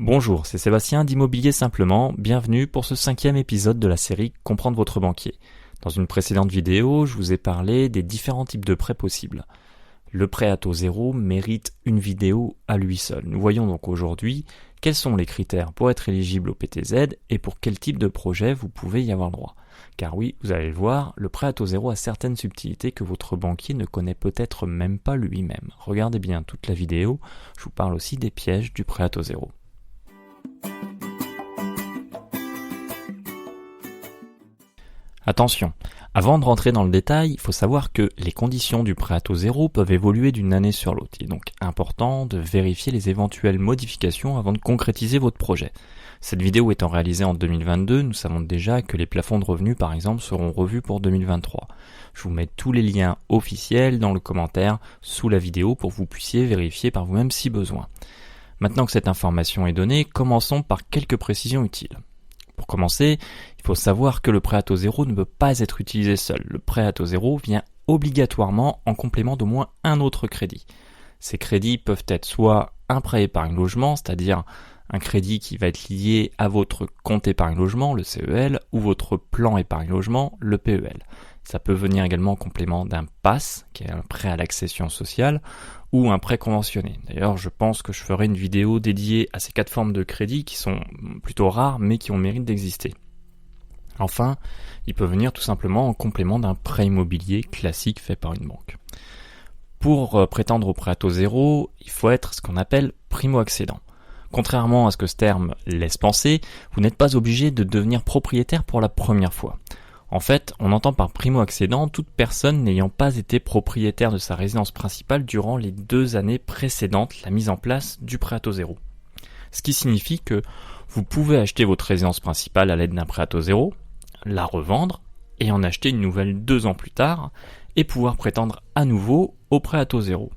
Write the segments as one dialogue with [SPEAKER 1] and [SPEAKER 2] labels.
[SPEAKER 1] Bonjour, c'est Sébastien d'Immobilier Simplement, bienvenue pour ce 5e épisode de la série Comprendre votre banquier. Dans une précédente vidéo, je vous ai parlé des différents types de prêts possibles. Le prêt à taux zéro mérite une vidéo à lui seul. Nous voyons donc aujourd'hui quels sont les critères pour être éligible au PTZ et pour quel type de projet vous pouvez y avoir droit. Car oui, vous allez le voir, le prêt à taux zéro a certaines subtilités que votre banquier ne connaît peut-être même pas lui-même. Regardez bien toute la vidéo, je vous parle aussi des pièges du prêt à taux zéro. Attention, avant de rentrer dans le détail, il faut savoir que les conditions du prêt à taux zéro peuvent évoluer d'une année sur l'autre. Il est donc important de vérifier les éventuelles modifications avant de concrétiser votre projet. Cette vidéo étant réalisée en 2022, nous savons déjà que les plafonds de revenus par exemple seront revus pour 2023. Je vous mets tous les liens officiels dans le commentaire sous la vidéo pour que vous puissiez vérifier par vous-même si besoin. Maintenant que cette information est donnée, commençons par quelques précisions utiles. Pour commencer, il faut savoir que le prêt à taux zéro ne peut pas être utilisé seul. Le prêt à taux zéro vient obligatoirement en complément d'au moins un autre crédit. Ces crédits peuvent être soit un prêt épargne logement, c'est-à-dire un crédit qui va être lié à votre compte épargne logement, le CEL, ou votre plan épargne logement, le PEL. Ça peut venir également en complément d'un PASS, qui est un prêt à l'accession sociale, ou un prêt conventionné. D'ailleurs, je pense que je ferai une vidéo dédiée à ces 4 formes de crédit qui sont plutôt rares, mais qui ont le mérite d'exister. Enfin, il peut venir tout simplement en complément d'un prêt immobilier classique fait par une banque. Pour prétendre au prêt à taux zéro, il faut être ce qu'on appelle primo-accédant. Contrairement à ce que ce terme laisse penser, vous n'êtes pas obligé de devenir propriétaire pour la première fois. En fait, on entend par primo-accédant toute personne n'ayant pas été propriétaire de sa résidence principale durant les 2 années précédentes la mise en place du prêt à taux zéro. Ce qui signifie que vous pouvez acheter votre résidence principale à l'aide d'un prêt à taux zéro, la revendre et en acheter une nouvelle 2 ans plus tard et pouvoir prétendre à nouveau au prêt à taux zéro.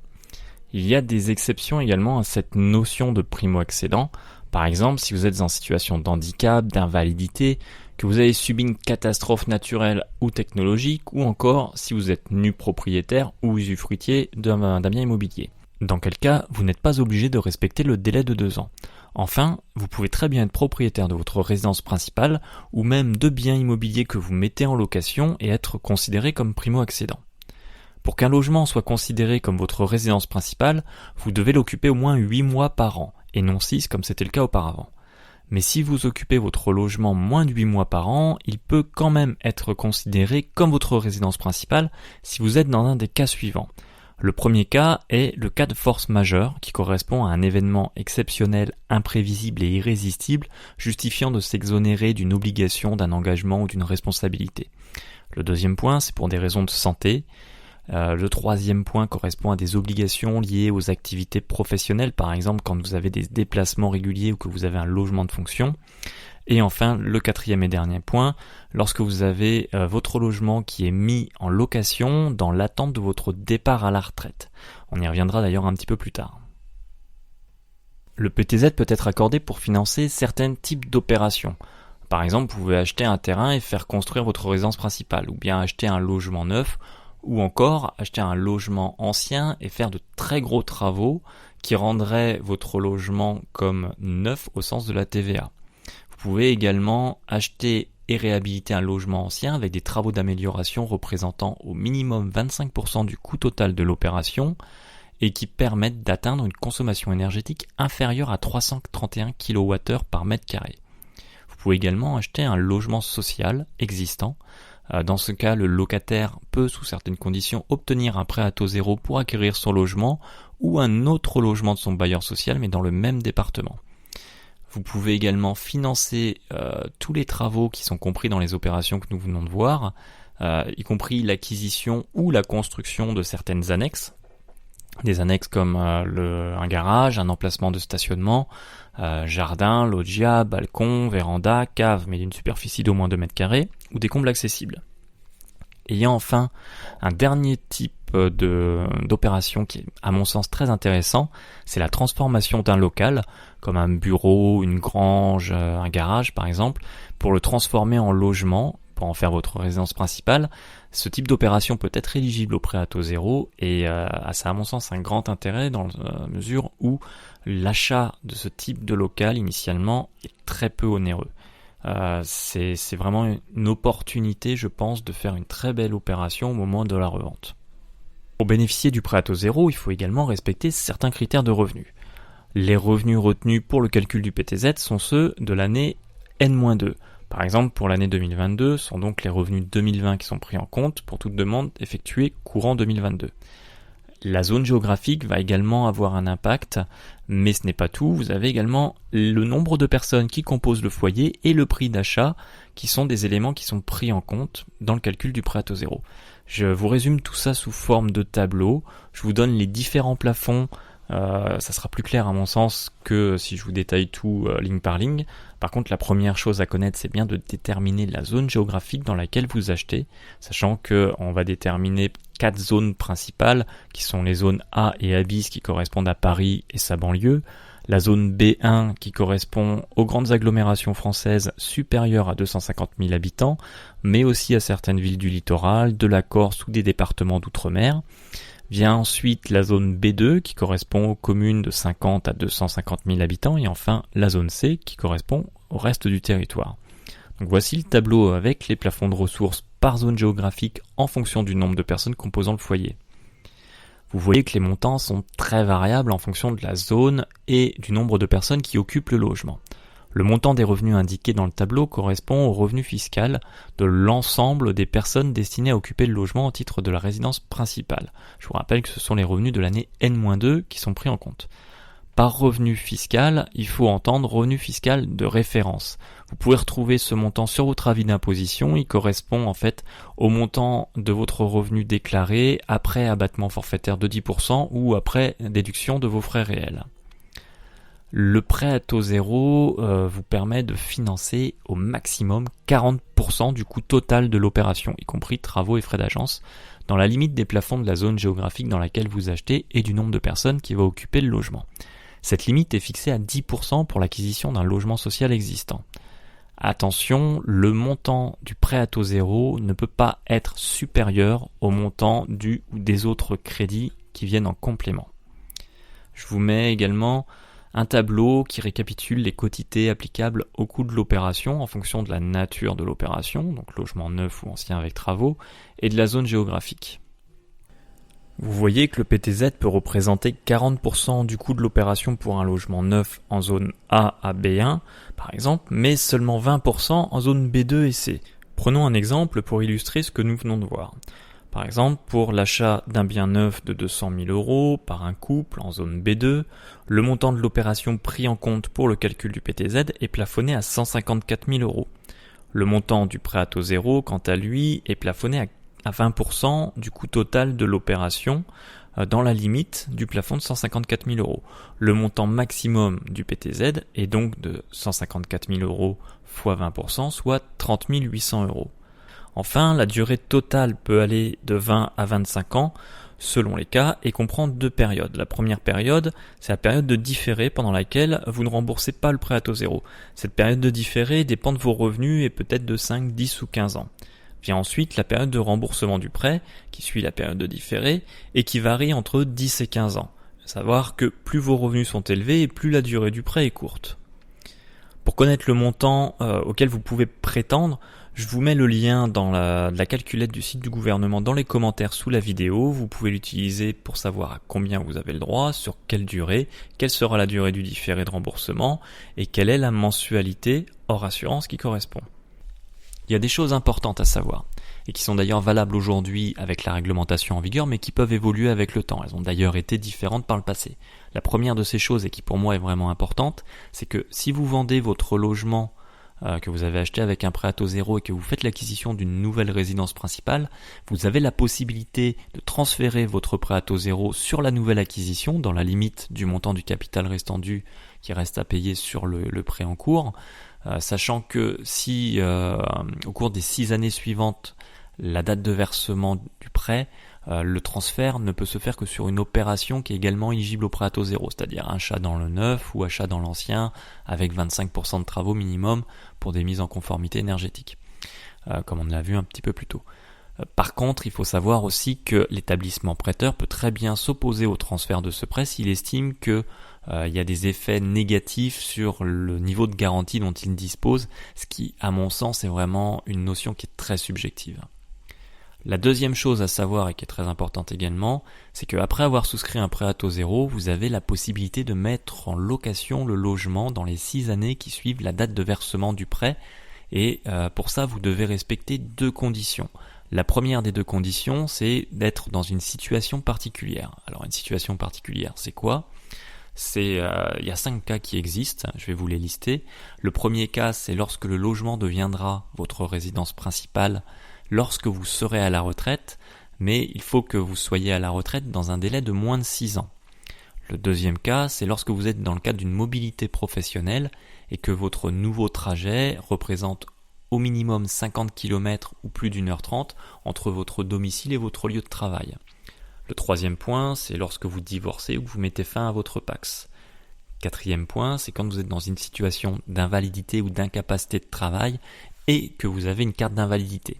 [SPEAKER 1] Il y a des exceptions également à cette notion de primo-accédant. Par exemple, si vous êtes en situation de handicap, d'invalidité, que vous avez subi une catastrophe naturelle ou technologique, ou encore si vous êtes nu propriétaire ou usufruitier d'un bien immobilier. Dans quel cas, vous n'êtes pas obligé de respecter le délai de 2 ans. Enfin, vous pouvez très bien être propriétaire de votre résidence principale ou même de biens immobiliers que vous mettez en location et être considéré comme primo-accédant. Pour qu'un logement soit considéré comme votre résidence principale, vous devez l'occuper au moins 8 mois par an, et non 6 comme c'était le cas auparavant. Mais si vous occupez votre logement moins de 8 mois par an, il peut quand même être considéré comme votre résidence principale si vous êtes dans un des cas suivants. Le premier cas est le cas de force majeure qui correspond à un événement exceptionnel, imprévisible et irrésistible justifiant de s'exonérer d'une obligation, d'un engagement ou d'une responsabilité. Le deuxième point, c'est pour des raisons de santé. Le troisième point correspond à des obligations liées aux activités professionnelles, par exemple quand vous avez des déplacements réguliers ou que vous avez un logement de fonction. Et enfin, le 4e et dernier point, lorsque vous avez votre logement qui est mis en location dans l'attente de votre départ à la retraite. On y reviendra d'ailleurs un petit peu plus tard. Le PTZ peut être accordé pour financer certains types d'opérations. Par exemple, vous pouvez acheter un terrain et faire construire votre résidence principale, ou bien acheter un logement neuf, ou encore acheter un logement ancien et faire de très gros travaux qui rendraient votre logement comme neuf au sens de la TVA. Vous pouvez également acheter et réhabiliter un logement ancien avec des travaux d'amélioration représentant au minimum 25% du coût total de l'opération et qui permettent d'atteindre une consommation énergétique inférieure à 331 kWh par mètre carré. Vous pouvez également acheter un logement social existant. Dans ce cas, le locataire peut, sous certaines conditions, obtenir un prêt à taux zéro pour acquérir son logement ou un autre logement de son bailleur social, mais dans le même département. Vous pouvez également financer tous les travaux qui sont compris dans les opérations que nous venons de voir, y compris l'acquisition ou la construction de certaines annexes. Des annexes comme un garage, un emplacement de stationnement, jardin, loggia, balcon, véranda, cave, mais d'une superficie d'au moins 2 mètres carrés, ou des combles accessibles. Et il y a enfin un dernier type d'opération qui est à mon sens très intéressant, c'est la transformation d'un local, comme un bureau, une grange, un garage par exemple, pour le transformer en logement, pour en faire votre résidence principale, ce type d'opération peut être éligible au prêt à taux zéro et ça a à mon sens un grand intérêt dans la mesure où l'achat de ce type de local initialement est très peu onéreux. C'est vraiment une opportunité, je pense, de faire une très belle opération au moment de la revente. Pour bénéficier du prêt à taux zéro, il faut également respecter certains critères de revenus. Les revenus retenus pour le calcul du PTZ sont ceux de l'année N-2. Par exemple, pour l'année 2022, ce sont donc les revenus 2020 qui sont pris en compte pour toute demande effectuée courant 2022. La zone géographique va également avoir un impact, mais ce n'est pas tout. Vous avez également le nombre de personnes qui composent le foyer et le prix d'achat, qui sont des éléments qui sont pris en compte dans le calcul du prêt à taux zéro. Je vous résume tout ça sous forme de tableau. Je vous donne les différents plafonds. Ça sera plus clair à mon sens que si je vous détaille tout ligne par ligne. Par contre, la première chose à connaître, c'est bien de déterminer la zone géographique dans laquelle vous achetez, sachant qu'on va déterminer 4 zones principales, qui sont les zones A et A bis qui correspondent à Paris et sa banlieue, la zone B1 qui correspond aux grandes agglomérations françaises supérieures à 250 000 habitants, mais aussi à certaines villes du littoral, de la Corse ou des départements d'outre-mer. Vient ensuite la zone B2 qui correspond aux communes de 50 à 250 000 habitants et enfin la zone C qui correspond au reste du territoire. Donc voici le tableau avec les plafonds de ressources par zone géographique en fonction du nombre de personnes composant le foyer. Vous voyez que les montants sont très variables en fonction de la zone et du nombre de personnes qui occupent le logement. Le montant des revenus indiqués dans le tableau correspond au revenu fiscal de l'ensemble des personnes destinées à occuper le logement au titre de la résidence principale. Je vous rappelle que ce sont les revenus de l'année N-2 qui sont pris en compte. Par revenu fiscal, il faut entendre revenu fiscal de référence. Vous pouvez retrouver ce montant sur votre avis d'imposition. Il correspond en fait au montant de votre revenu déclaré après abattement forfaitaire de 10% ou après déduction de vos frais réels. Le prêt à taux zéro vous permet de financer au maximum 40% du coût total de l'opération, y compris travaux et frais d'agence, dans la limite des plafonds de la zone géographique dans laquelle vous achetez et du nombre de personnes qui va occuper le logement. Cette limite est fixée à 10% pour l'acquisition d'un logement social existant. Attention, le montant du prêt à taux zéro ne peut pas être supérieur au montant du ou des autres crédits qui viennent en complément. Je vous mets également un tableau qui récapitule les quotités applicables au coût de l'opération en fonction de la nature de l'opération, donc logement neuf ou ancien avec travaux, et de la zone géographique. Vous voyez que le PTZ peut représenter 40% du coût de l'opération pour un logement neuf en zone A à B1, par exemple, mais seulement 20% en zone B2 et C. Prenons un exemple pour illustrer ce que nous venons de voir. Par exemple, pour l'achat d'un bien neuf de 200 000 € par un couple en zone B2, le montant de l'opération pris en compte pour le calcul du PTZ est plafonné à 154 000 €. Le montant du prêt à taux zéro, quant à lui, est plafonné à 20% du coût total de l'opération dans la limite du plafond de 154 000 €. Le montant maximum du PTZ est donc de 154 000 € fois 20%, soit 30 800 €. Enfin, la durée totale peut aller de 20 à 25 ans selon les cas et comprend 2 périodes. La première période, c'est la période de différé pendant laquelle vous ne remboursez pas le prêt à taux zéro. Cette période de différé dépend de vos revenus et peut-être de 5, 10 ou 15 ans. Vient ensuite la période de remboursement du prêt qui suit la période de différé et qui varie entre 10 et 15 ans. À savoir que plus vos revenus sont élevés et plus la durée du prêt est courte. Pour connaître le montant auquel vous pouvez prétendre, je vous mets le lien dans la calculette du site du gouvernement dans les commentaires sous la vidéo. Vous pouvez l'utiliser pour savoir à combien vous avez le droit, sur quelle durée, quelle sera la durée du différé de remboursement et quelle est la mensualité hors assurance qui correspond. Il y a des choses importantes à savoir et qui sont d'ailleurs valables aujourd'hui avec la réglementation en vigueur mais qui peuvent évoluer avec le temps. Elles ont d'ailleurs été différentes par le passé. La première de ces choses et qui pour moi est vraiment importante, c'est que si vous vendez votre logement que vous avez acheté avec un prêt à taux zéro et que vous faites l'acquisition d'une nouvelle résidence principale, vous avez la possibilité de transférer votre prêt à taux zéro sur la nouvelle acquisition dans la limite du montant du capital restant dû qui reste à payer sur le prêt en cours, sachant que si au cours des 6 années suivantes, la date de versement du prêt, le transfert ne peut se faire que sur une opération qui est également éligible au prêt à taux zéro, c'est-à-dire achat dans le neuf ou achat dans l'ancien avec 25% de travaux minimum pour des mises en conformité énergétique. comme on l'a vu un petit peu plus tôt. Par contre, il faut savoir aussi que l'établissement prêteur peut très bien s'opposer au transfert de ce prêt s'il estime que il y a des effets négatifs sur le niveau de garantie dont il dispose, ce qui, à mon sens, est vraiment une notion qui est très subjective. La deuxième chose à savoir et qui est très importante également, c'est qu'après avoir souscrit un prêt à taux zéro, vous avez la possibilité de mettre en location le logement dans les 6 années qui suivent la date de versement du prêt. Et pour ça, vous devez respecter 2 conditions. La première des 2 conditions, c'est d'être dans une situation particulière. Alors une situation particulière, c'est quoi ? Il y a 5 cas qui existent, je vais vous les lister. Le premier cas, c'est lorsque le logement deviendra votre résidence principale, lorsque vous serez à la retraite, mais il faut que vous soyez à la retraite dans un délai de moins de 6 ans. Le deuxième cas, c'est lorsque vous êtes dans le cadre d'une mobilité professionnelle et que votre nouveau trajet représente au minimum 50 km ou plus d'1h30 entre votre domicile et votre lieu de travail. Le troisième point, c'est lorsque vous divorcez ou que vous mettez fin à votre PACS. Quatrième point, c'est quand vous êtes dans une situation d'invalidité ou d'incapacité de travail et que vous avez une carte d'invalidité.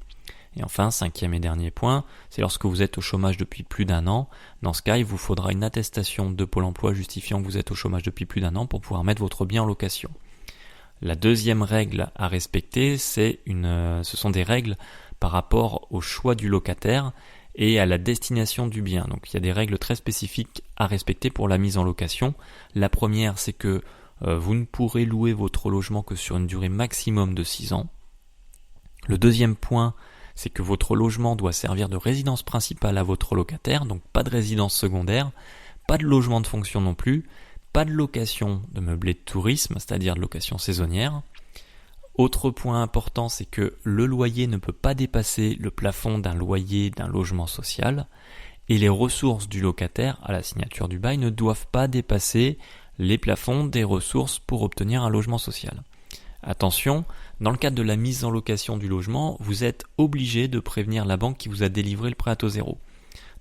[SPEAKER 1] Et enfin, cinquième et dernier point, c'est lorsque vous êtes au chômage depuis plus d'1 an. Dans ce cas, il vous faudra une attestation de Pôle emploi justifiant que vous êtes au chômage depuis plus d'1 an pour pouvoir mettre votre bien en location. La deuxième règle à respecter, ce sont des règles par rapport au choix du locataire et à la destination du bien. Donc il y a des règles très spécifiques à respecter pour la mise en location. La première, c'est que vous ne pourrez louer votre logement que sur une durée maximum de 6 ans. Le deuxième point, c'est que votre logement doit servir de résidence principale à votre locataire, donc pas de résidence secondaire, pas de logement de fonction non plus, pas de location de meublés de tourisme, c'est-à-dire de location saisonnière. Autre point important, c'est que le loyer ne peut pas dépasser le plafond d'un loyer d'un logement social et les ressources du locataire à la signature du bail ne doivent pas dépasser les plafonds des ressources pour obtenir un logement social. Attention, dans le cadre de la mise en location du logement, vous êtes obligé de prévenir la banque qui vous a délivré le prêt à taux zéro.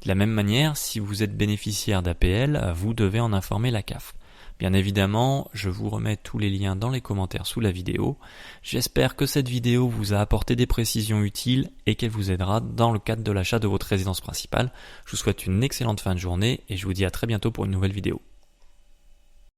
[SPEAKER 1] De la même manière, si vous êtes bénéficiaire d'APL, vous devez en informer la CAF. Bien évidemment, je vous remets tous les liens dans les commentaires sous la vidéo. J'espère que cette vidéo vous a apporté des précisions utiles et qu'elle vous aidera dans le cadre de l'achat de votre résidence principale. Je vous souhaite une excellente fin de journée et je vous dis à très bientôt pour une nouvelle vidéo.